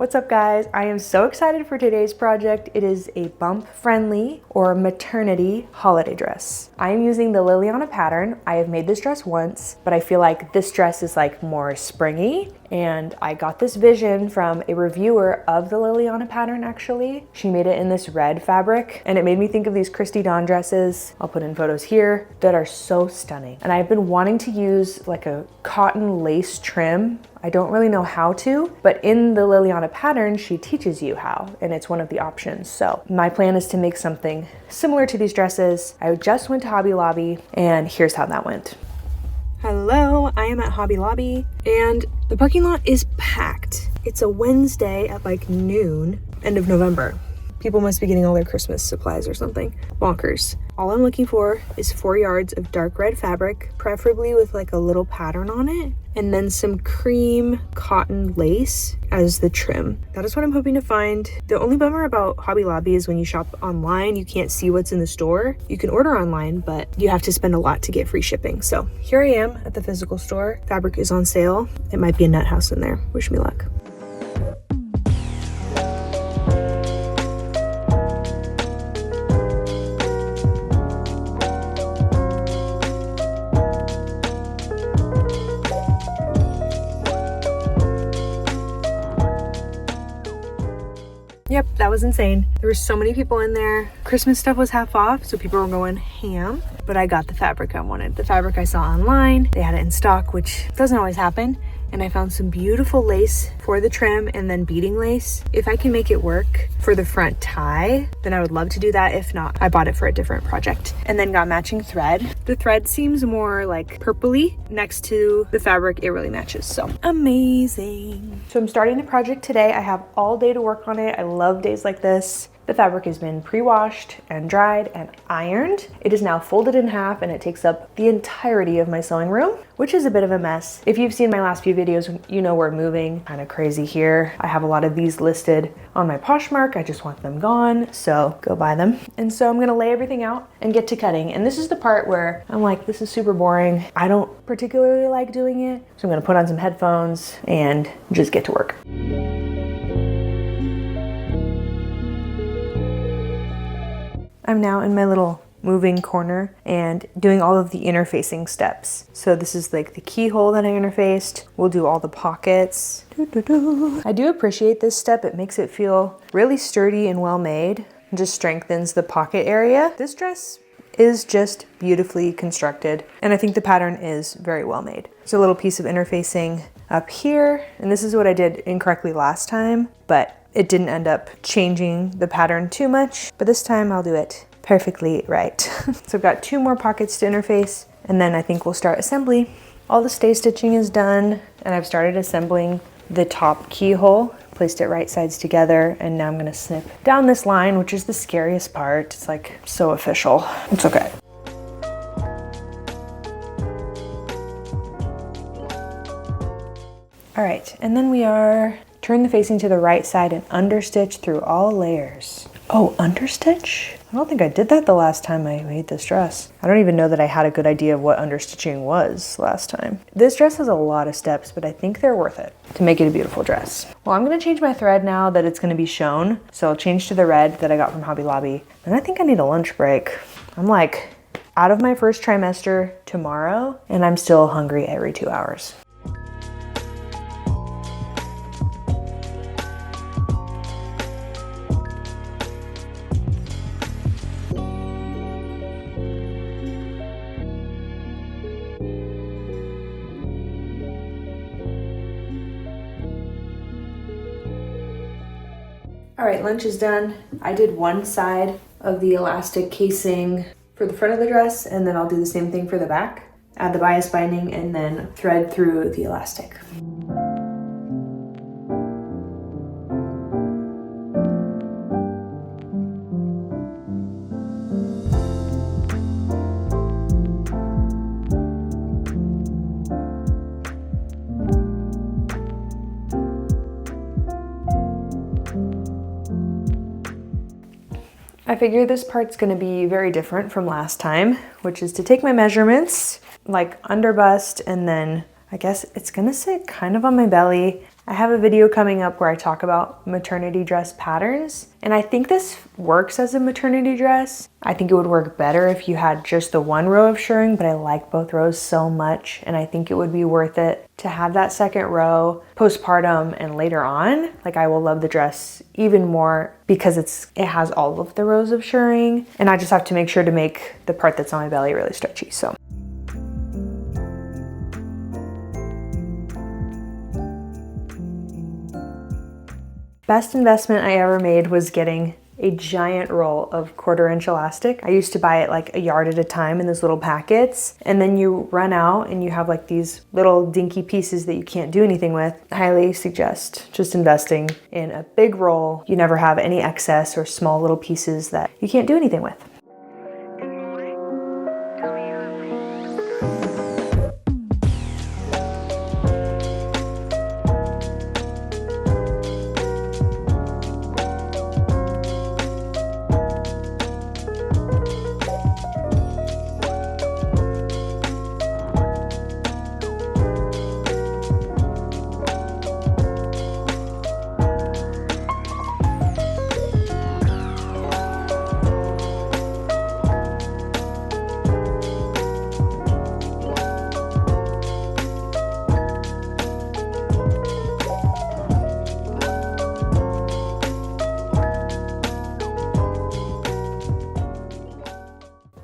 What's up guys? I am so excited for today's project. It is a bump friendly or maternity holiday dress. I am using the Liliana pattern. I have made this dress once, but I feel like this dress is like more springy, and I got this vision from a reviewer of the Liliana pattern actually. She made it in this red fabric and it made me think of these Christy Dawn dresses, I'll put in photos here, that are so stunning. And I've been wanting to use like a cotton lace trim. I don't really know how to, but in the Liliana pattern, she teaches you how, and it's one of the options. So my plan is to make something similar to these dresses. I just went to Hobby Lobby and here's how that went. Hello, I am at Hobby Lobby and the parking lot is packed. It's a Wednesday at like noon, end of November. People must be getting all their Christmas supplies or something. Bonkers. All I'm looking for is 4 yards of dark red fabric, preferably with like a little pattern on it, and then some cream cotton lace as the trim. That is what I'm hoping to find. The only bummer about Hobby Lobby is when you shop online, you can't see what's in the store. You can order online, but you have to spend a lot to get free shipping. So here I am at the physical store. Fabric is on sale. It might be a nut house in there. Wish me luck. Yep, that was insane. There were so many people in there. Christmas stuff was half off, so people were going ham, but I got the fabric I wanted. The fabric I saw online, they had it in stock, which doesn't always happen. And I found some beautiful lace for the trim and then beading lace. If I can make it work for the front tie, then I would love to do that. If not, I bought it for a different project. And then got matching thread. The thread seems more like purpley next to the fabric. It really matches, so amazing. So I'm starting the project today. I have all day to work on it. I love days like this. The fabric has been pre-washed and dried and ironed. It is now folded in half and it takes up the entirety of my sewing room, which is a bit of a mess. If you've seen my last few videos, you know we're moving. Kind of crazy here. I have a lot of these listed on my Poshmark. I just want them gone, so go buy them. And so I'm gonna lay everything out and get to cutting. And this is the part where I'm like, this is super boring. I don't particularly like doing it. So I'm gonna put on some headphones and just get to work. I'm now in my little moving corner and doing all of the interfacing steps. So this is like the keyhole that I interfaced. We'll do all the pockets. I do appreciate this step. It makes it feel really sturdy and well made and just strengthens the pocket area. This dress is just beautifully constructed and I think the pattern is very well made. There's a little piece of interfacing up here, and this is what I did incorrectly last time, but it didn't end up changing the pattern too much, but this time I'll do it perfectly right. So I've got 2 more pockets to interface, and then I think we'll start assembly. All the stay stitching is done, and I've started assembling the top keyhole, placed it right sides together, and now I'm gonna snip down this line, which is the scariest part. It's like so official. It's okay. All right, and then we are turn the facing to the right side and understitch through all layers. Oh, understitch? I don't think I did that the last time I made this dress. I don't even know that I had a good idea of what understitching was last time. This dress has a lot of steps, but I think they're worth it to make it a beautiful dress. Well, I'm gonna change my thread now that it's gonna be shown. So I'll change to the red that I got from Hobby Lobby. And I think I need a lunch break. I'm like out of my first trimester tomorrow, and I'm still hungry every 2 hours. All right, lunch is done. I did one side of the elastic casing for the front of the dress, and then I'll do the same thing for the back. Add the bias binding and then thread through the elastic. I figure this part's gonna be very different from last time, which is to take my measurements, like under bust, and then I guess it's gonna sit kind of on my belly I have a video coming up where I talk about maternity dress patterns, and I think this works as a maternity dress. I think it would work better if you had just the one row of shirring, but I like both rows so much, and I think it would be worth it to have that second row postpartum and later on. Like, I will love the dress even more because it has all of the rows of shirring, and I just have to make sure to make the part that's on my belly really stretchy. So best investment I ever made was getting a giant roll of 1/4-inch elastic. I used to buy it like a yard at a time in those little packets, and then you run out and you have like these little dinky pieces that you can't do anything with. I highly suggest just investing in a big roll. You never have any excess or small little pieces that you can't do anything with.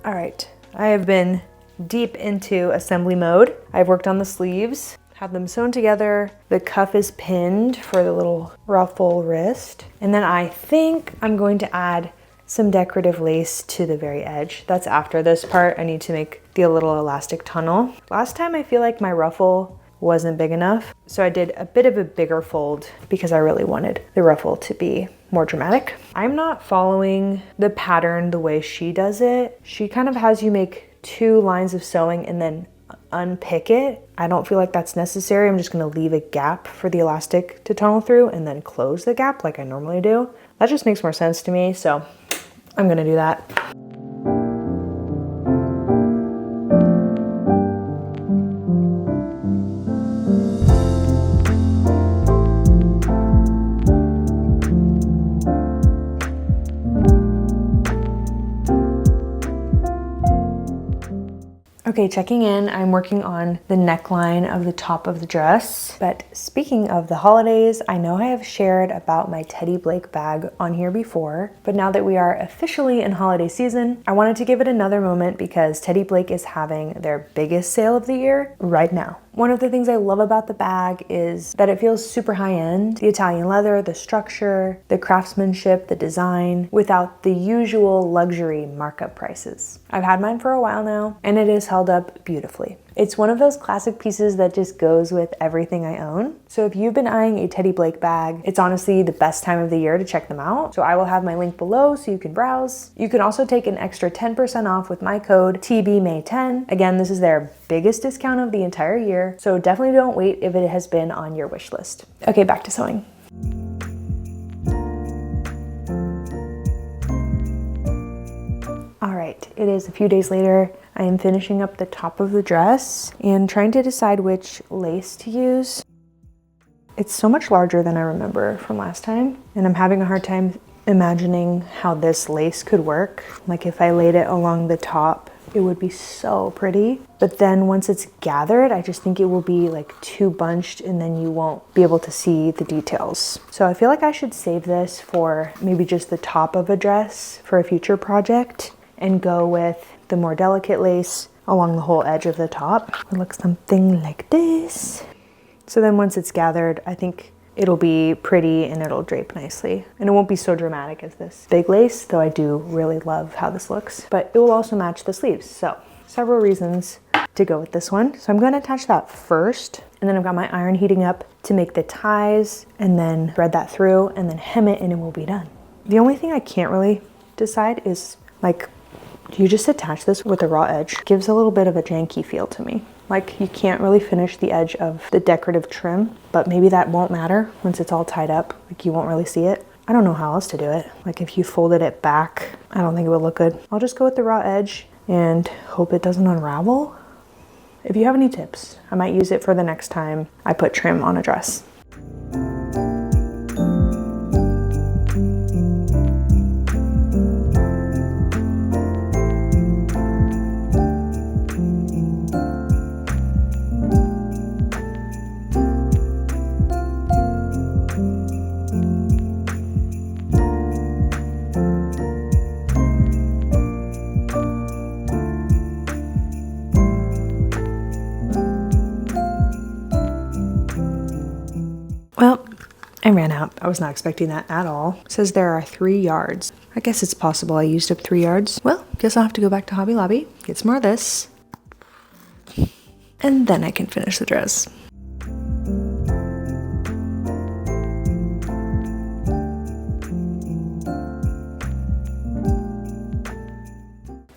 All right, I have been deep into assembly mode. I've worked on the sleeves, have them sewn together. The cuff is pinned for the little ruffle wrist. And then I think I'm going to add some decorative lace to the very edge. That's after this part. I need to make the little elastic tunnel. Last time I feel like my ruffle wasn't big enough, so I did a bit of a bigger fold because I really wanted the ruffle to be more dramatic. I'm not following the pattern the way she does it. She kind of has you make 2 lines of sewing and then unpick it. I don't feel like that's necessary. I'm just gonna leave a gap for the elastic to tunnel through and then close the gap like I normally do. That just makes more sense to me, so I'm gonna do that. Okay, checking in, I'm working on the neckline of the top of the dress. But speaking of the holidays, I know I have shared about my Teddy Blake bag on here before, but now that we are officially in holiday season, I wanted to give it another moment because Teddy Blake is having their biggest sale of the year right now. One of the things I love about the bag is that it feels super high-end. The Italian leather, the structure, the craftsmanship, the design, without the usual luxury markup prices. I've had mine for a while now, and it has held up beautifully. It's one of those classic pieces that just goes with everything I own. So if you've been eyeing a Teddy Blake bag, it's honestly the best time of the year to check them out. So I will have my link below so you can browse. You can also take an extra 10% off with my code TBMay10. Again, this is their biggest discount of the entire year, so definitely don't wait if it has been on your wish list. Okay, back to sewing. All right, it is a few days later. I am finishing up the top of the dress and trying to decide which lace to use. It's so much larger than I remember from last time, and I'm having a hard time imagining how this lace could work. Like if I laid it along the top, it would be so pretty. But then once it's gathered, I just think it will be like too bunched and then you won't be able to see the details. So I feel like I should save this for maybe just the top of a dress for a future project and go with the more delicate lace along the whole edge of the top. It looks something like this. So then once it's gathered, I think it'll be pretty and it'll drape nicely. And it won't be so dramatic as this big lace, though I do really love how this looks. But it will also match the sleeves. So several reasons to go with this one. So I'm going to attach that first. And then I've got my iron heating up to make the ties and then thread that through and then hem it and it will be done. The only thing I can't really decide is like, do you just attach this with a raw edge? It gives a little bit of a janky feel to me. Like you can't really finish the edge of the decorative trim, but maybe that won't matter once it's all tied up. Like you won't really see it. I don't know how else to do it. Like if you folded it back, I don't think it would look good. I'll just go with the raw edge and hope it doesn't unravel. If you have any tips, I might use it for the next time I put trim on a dress. Yeah, I was not expecting that at all. It says there are 3 yards. I guess it's possible I used up 3 yards. Well, guess I'll have to go back to Hobby Lobby, get some more of this, and then I can finish the dress.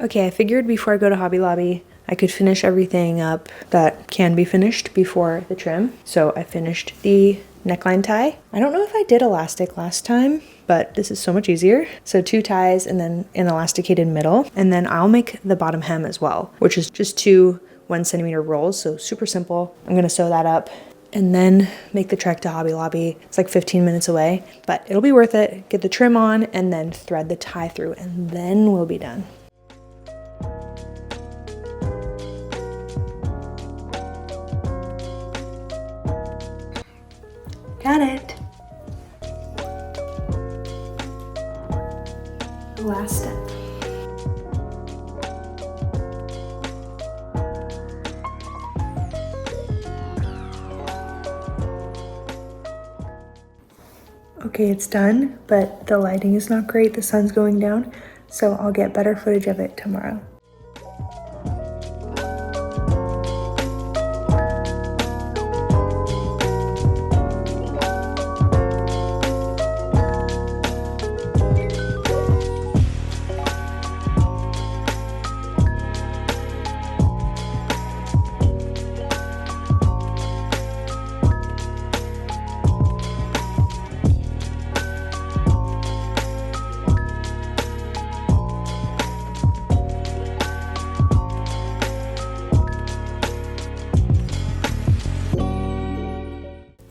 Okay, I figured before I go to Hobby Lobby, I could finish everything up that can be finished before the trim. So I finished the neckline tie. I don't know if I did elastic last time, but this is so much easier. So 2 ties and then an elasticated middle. And then I'll make the bottom hem as well, which is just 2 1-centimeter rolls. So super simple. I'm gonna sew that up and then make the trek to Hobby Lobby. It's like 15 minutes away, but it'll be worth it. Get the trim on and then thread the tie through, and then we'll be done. Got it. The last step. Okay, it's done, but the lighting is not great. The sun's going down, so I'll get better footage of it tomorrow.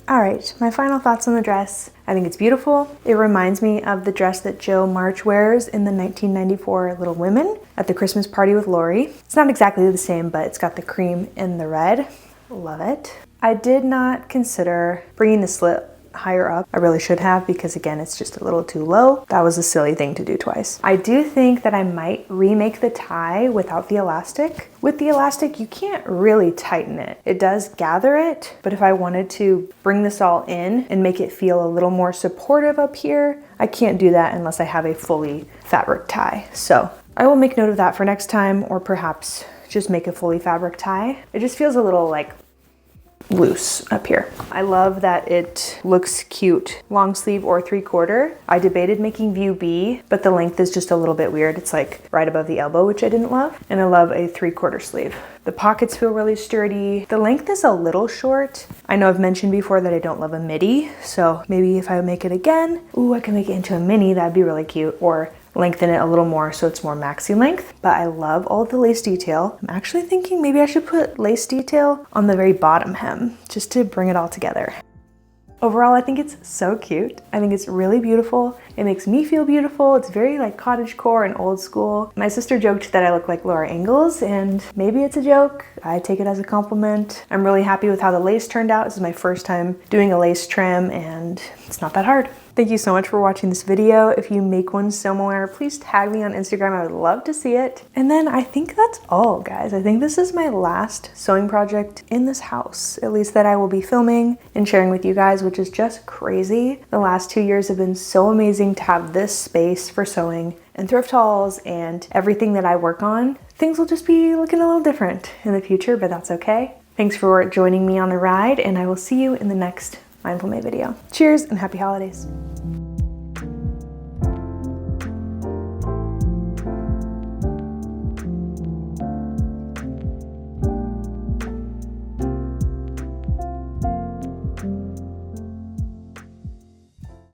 All right, my final thoughts on the dress. I think it's beautiful. It reminds me of the dress that Jo March wears in the 1994 Little Women at the Christmas party with Lori. It's not exactly the same, but it's got the cream and the red. Love it. I did not consider bringing the slit higher up. I really should have, because again, it's just a little too low. That was a silly thing to do twice. I do think that I might remake the tie without the elastic. With the elastic, you can't really tighten it. It does gather it, but if I wanted to bring this all in and make it feel a little more supportive up here, I can't do that unless I have a fully fabric tie. So I will make note of that for next time, or perhaps just make a fully fabric tie. It just feels a little like loose up here. I love that it looks cute, long sleeve or 3/4. I debated making view B, but the length is just a little bit weird. It's like right above the elbow, which I didn't love. And I love a 3/4 sleeve. The pockets feel really sturdy. The length is a little short. I know I've mentioned before that I don't love a midi, so maybe if I make it again, ooh, I can make it into a mini. That'd be really cute. Or lengthen it a little more so it's more maxi length. But I love all the lace detail. I'm actually thinking maybe I should put lace detail on the very bottom hem just to bring it all together. Overall, I think it's so cute. I think it's really beautiful. It makes me feel beautiful. It's very like cottage-core and old school. My sister joked that I look like Laura Ingalls, and maybe it's a joke. I take it as a compliment. I'm really happy with how the lace turned out. This is my first time doing a lace trim, and it's not that hard. Thank you so much for watching this video. If you make one similar, please tag me on Instagram. I would love to see it. And then I think that's all, guys. I think this is my last sewing project in this house, at least that I will be filming and sharing with you guys, which is just crazy. The last 2 years have been so amazing to have this space for sewing and thrift hauls and everything that I work on. Things will just be looking a little different in the future, but that's okay. Thanks for joining me on the ride, and I will see you in the next Mindful May video. Cheers and happy holidays.